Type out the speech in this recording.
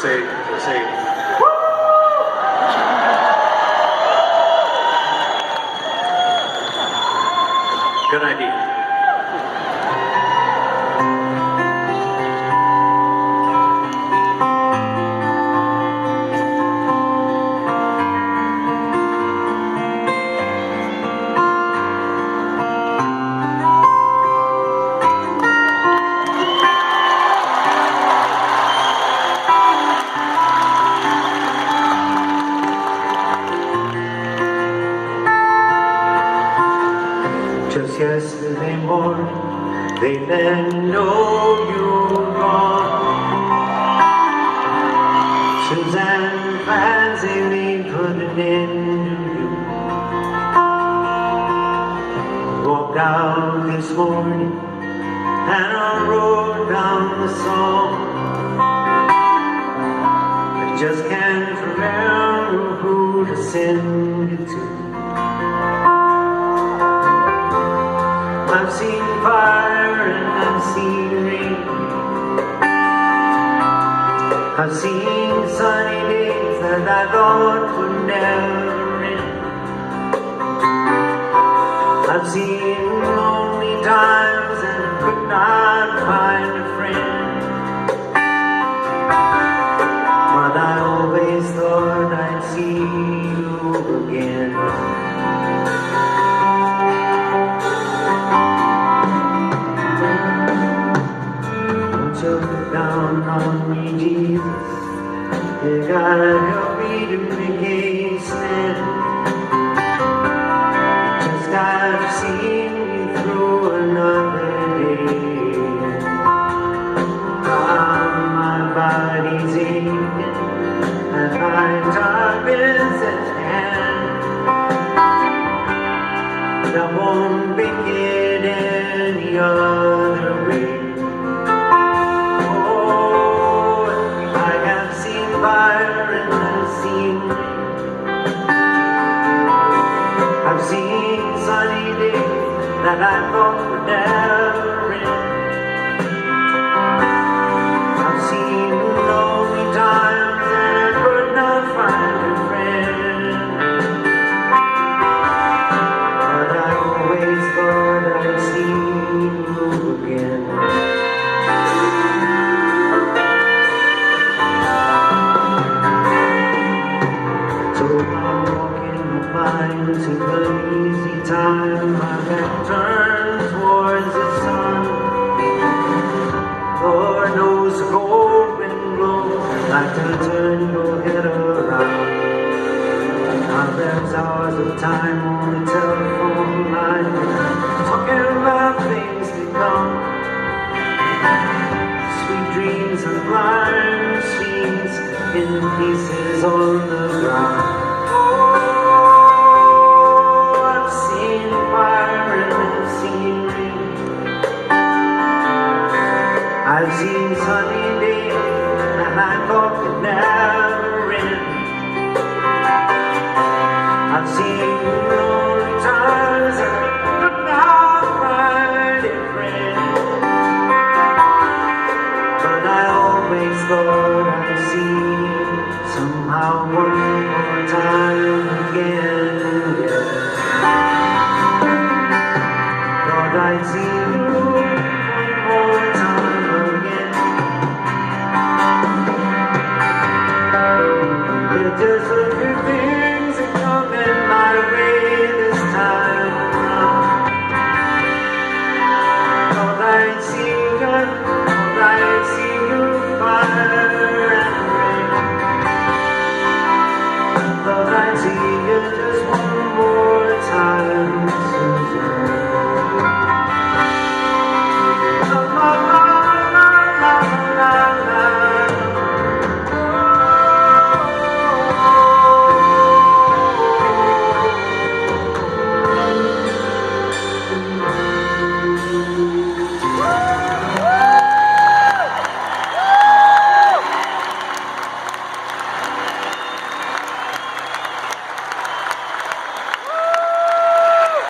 say, good idea. Just yesterday morning, they let know you're gone. Suzanne plans they may put an end to you. Walked out this morning and I wrote down the song. I just can't remember who to send it to. I've seen fire and I've seen rain. I've seen sunny days that I thought would never end. I've seen lonely times and could not find a friend. But I always thought I'd see you again. Look down on me, Jesus. You gotta help me to make a stand. Just gotta see me through another day. My body's aching and my time is at hand. I won't make it any other way. I've seen sunny days that I thought would never end. I've seen lonely times and I could not find a friend. But I always thought I'd see you again. So I'm walking mine to an easy time. My back turned towards the sun. Lord knows the cold wind blows like to turn your head around. There's hours of time on the telephone line, talking about things to come. Sweet dreams and blind scenes in pieces on the ground. I've seen sunny days and I thought they'd never end. I've seen lonely times and I could not find a friend. But I always thought I'd see you somehow one more time again. Thought I'd see you one more time. Just look at me.